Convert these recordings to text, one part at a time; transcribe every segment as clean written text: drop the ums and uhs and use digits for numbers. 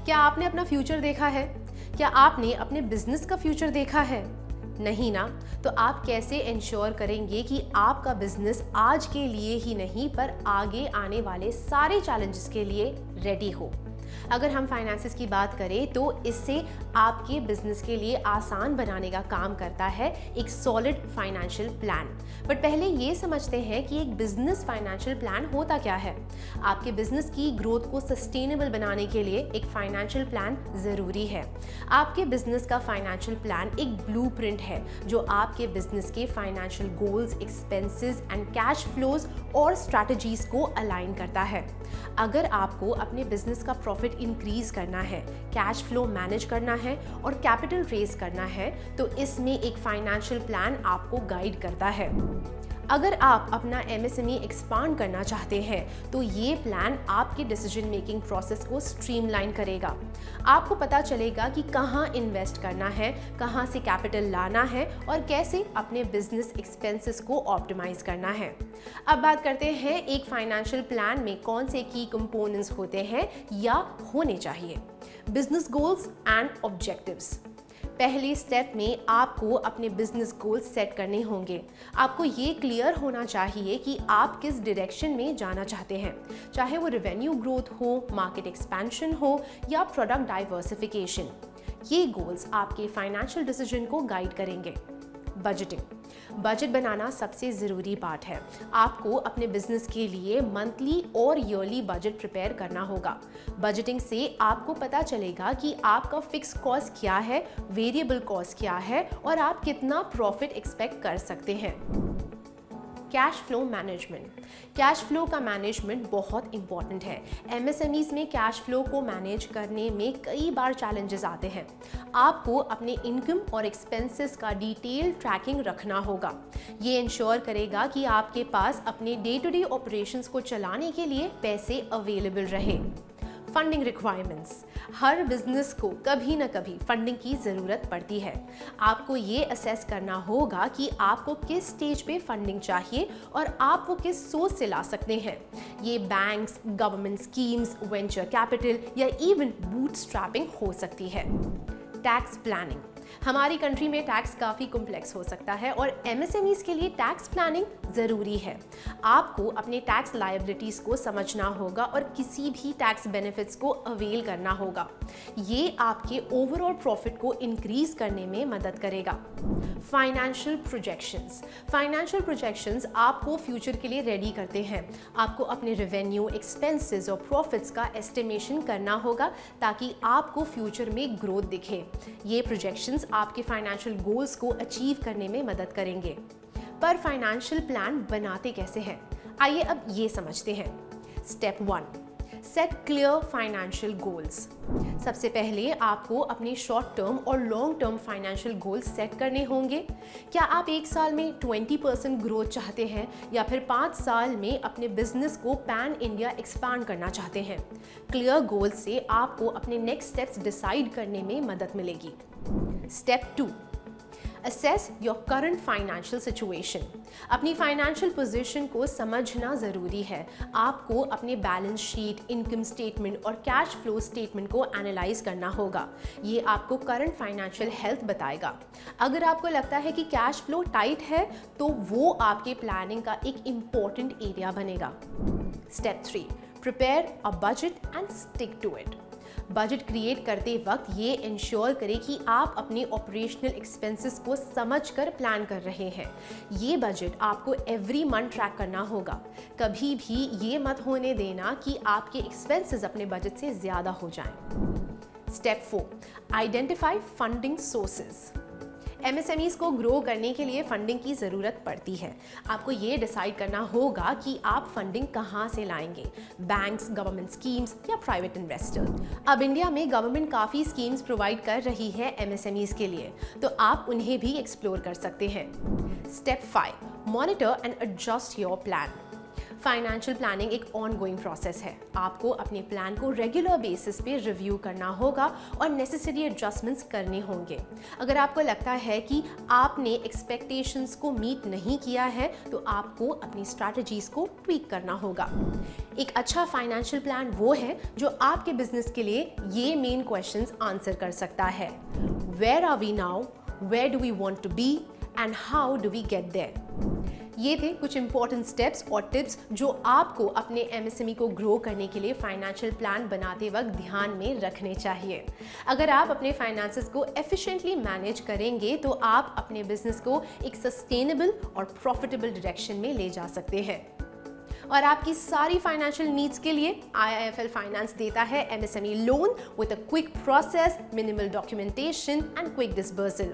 क्या आपने अपना फ्यूचर देखा है? क्या आपने अपने बिजनेस का फ्यूचर देखा है? नहीं ना? तो आप कैसे इंश्योर करेंगे कि आपका बिजनेस आज के लिए ही नहीं पर आगे आने वाले सारे चैलेंजेस के लिए रेडी हो? अगर हम फाइनेंसेस की बात करें तो इससे आपके बिजनेस के लिए आसान बनाने का काम करता है एक सॉलिड फाइनेंशियल प्लान। बट पहले ये समझते हैं कि एक बिजनेस फाइनेंशियल प्लान होता क्या है। आपके बिजनेस की ग्रोथ को सस्टेनेबल बनाने के लिए एक फाइनेंशियल प्लान जरूरी है। आपके बिजनेस का फाइनेंशियल प्लान एक ब्लूप्रिंट है जो आपके बिजनेस के financial goals, expenses and cash flows और स्ट्रैटेजीज को अलाइन करता है। अगर आपको अपने बिजनेस का प्रॉफिट इंक्रीज करना है, कैश फ्लो मैनेज करना है और कैपिटल रेज करना है तो इसमें एक फाइनेंशियल प्लान आपको गाइड करता है। अगर आप अपना एमएसएमई एक्सपांड करना चाहते हैं तो ये प्लान आपके डिसीजन मेकिंग प्रोसेस को स्ट्रीमलाइन करेगा। आपको पता चलेगा कि कहाँ इन्वेस्ट करना है, कहाँ से कैपिटल लाना है और कैसे अपने बिजनेस एक्सपेंसेस को ऑप्टिमाइज करना है। अब बात करते हैं एक फाइनेंशियल प्लान में कौन से की कंपोनेंट्स होते हैं या होने चाहिए। Business goals and objectives. पहले स्टेप में आपको अपने बिजनेस गोल्स सेट करने होंगे। आपको ये क्लियर होना चाहिए कि आप किस डायरेक्शन में जाना चाहते हैं, चाहे वो रेवेन्यू ग्रोथ हो, मार्केट एक्सपेंशन हो या प्रोडक्ट डाइवर्सिफिकेशन। ये गोल्स आपके फाइनेंशियल डिसीजन को गाइड करेंगे। बजटिंग। बजट बनाना सबसे ज़रूरी पार्ट है। आपको अपने बिजनेस के लिए मंथली और ईयरली बजट प्रिपेयर करना होगा। बजटिंग से आपको पता चलेगा कि आपका फिक्स कॉस्ट क्या है, वेरिएबल कॉस्ट क्या है और आप कितना प्रॉफिट एक्सपेक्ट कर सकते हैं। Cash flow management. Cash flow का मैनेजमेंट बहुत इंपॉर्टेंट है। एमएसएमईज में कैश फ्लो को मैनेज करने में कई बार चैलेंजेस आते हैं। आपको अपने इनकम और एक्सपेंसेस का डिटेल ट्रैकिंग रखना होगा। ये इंश्योर करेगा कि आपके पास अपने डे टू डे ऑपरेशंस को चलाने के लिए पैसे अवेलेबल रहे। Funding requirements. हर बिजनेस को कभी ना कभी फंडिंग की ज़रूरत पड़ती है। आपको ये असेस करना होगा कि आपको किस स्टेज पे फंडिंग चाहिए और आप वो किस सोर्स से ला सकते हैं। ये banks, government schemes, venture capital या इवन बूटस्ट्रैपिंग हो सकती है। Tax planning. हमारी कंट्री में टैक्स काफ़ी कॉम्प्लेक्स हो सकता है और एमएसएमईज के लिए टैक्स प्लानिंग ज़रूरी है। आपको अपने टैक्स लायबिलिटीज़ को समझना होगा और किसी भी टैक्स बेनिफिट्स को अवेल करना होगा। ये आपके ओवरऑल प्रॉफिट को इंक्रीज करने में मदद करेगा। Financial projections. फाइनेंशियल प्रोजेक्शंस आपको फ्यूचर के लिए रेडी करते हैं। आपको अपने रेवेन्यू, एक्सपेंसेस और प्रॉफिट्स का एस्टिमेशन करना होगा ताकि आपको फ्यूचर में ग्रोथ दिखे। ये प्रोजेक्शंस आपके फाइनेंशियल गोल्स को अचीव करने में मदद करेंगे। पर फाइनेंशियल प्लान बनाते कैसे हैं? आइए अब ये समझते हैं। Step 1, set clear financial goals. सबसे पहले आपको अपने शॉर्ट टर्म और long term financial goals set करने होंगे। क्या आप एक साल में 20% ग्रोथ चाहते हैं या फिर 5 साल में अपने बिजनेस को पैन इंडिया एक्सपांड करना चाहते हैं? क्लियर गोल से आपको अपने नेक्स्ट स्टेप्स डिसाइड करने में मदद मिलेगी। Step 2, assess your current financial situation. अपनी फाइनेंशियल पोजीशन को समझना ज़रूरी है। आपको अपने बैलेंस शीट, इनकम स्टेटमेंट और कैश फ्लो स्टेटमेंट को एनालाइज करना होगा। ये आपको करंट फाइनेंशियल हेल्थ बताएगा। अगर आपको लगता है कि कैश फ्लो टाइट है तो वो आपके प्लानिंग का एक इम्पॉर्टेंट एरिया बनेगा। Step 3, prepare a budget and stick to it. Budget create करते वक्त ये इंश्योर करें कि आप अपने ऑपरेशनल एक्सपेंसेस को समझकर प्लान कर रहे हैं। ये बजट आपको एवरी मंथ ट्रैक करना होगा। कभी भी ये मत होने देना कि आपके एक्सपेंसेस अपने बजट से ज़्यादा हो जाएं। Step 4, identify funding sources. MSMEs को ग्रो करने के लिए फंडिंग की ज़रूरत पड़ती है। आपको ये डिसाइड करना होगा कि आप फंडिंग कहाँ से लाएंगे, बैंक्स, गवर्नमेंट स्कीम्स या प्राइवेट इन्वेस्टर। अब इंडिया में गवर्नमेंट काफ़ी स्कीम्स प्रोवाइड कर रही है एमएसएमईज के लिए, तो आप उन्हें भी एक्सप्लोर कर सकते हैं। Step 5, monitor and adjust your plan. Financial planning एक ऑनगोइंग प्रोसेस है। आपको अपने प्लान को रेगुलर बेसिस पे रिव्यू करना होगा और नेसेसरी एडजस्टमेंट्स करने होंगे। अगर आपको लगता है कि आपने एक्सपेक्टेशंस को मीट नहीं किया है तो आपको अपनी स्ट्रैटेजीज को ट्वीक करना होगा। एक अच्छा फाइनेंशियल प्लान वो है जो आपके बिजनेस के लिए ये मेन क्वेश्चंस आंसर कर सकता है। Where are we now, where do we want to be and how do we get there. ये थे कुछ इंपॉर्टेंट स्टेप्स और टिप्स जो आपको अपने एमएसएमई को ग्रो करने के लिए फाइनेंशियल प्लान बनाते वक्त ध्यान में रखने चाहिए। अगर आप अपने फाइनेंसेस को एफिशिएंटली मैनेज करेंगे तो आप अपने बिजनेस को एक सस्टेनेबल और प्रॉफिटेबल डायरेक्शन में ले जा सकते हैं। और आपकी सारी फाइनेंशियल नीड्स के लिए IIFL फाइनेंस देता है MSME loan with a quick process, minimal documentation and quick disbursal.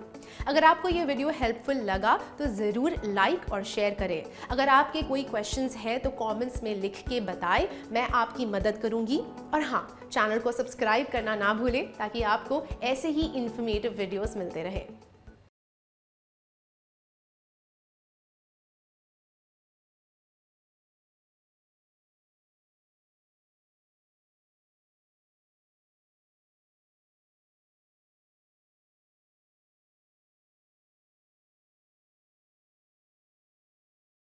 अगर आपको ये वीडियो हेल्पफुल लगा तो ज़रूर लाइक और शेयर करें। अगर आपके कोई क्वेश्चंस हैं तो कमेंट्स में लिख के बताएं, मैं आपकी मदद करूंगी। और हाँ, चैनल को सब्सक्राइब करना ना भूलें ताकि आपको ऐसे ही इंफॉर्मेटिव वीडियोस मिलते रहें।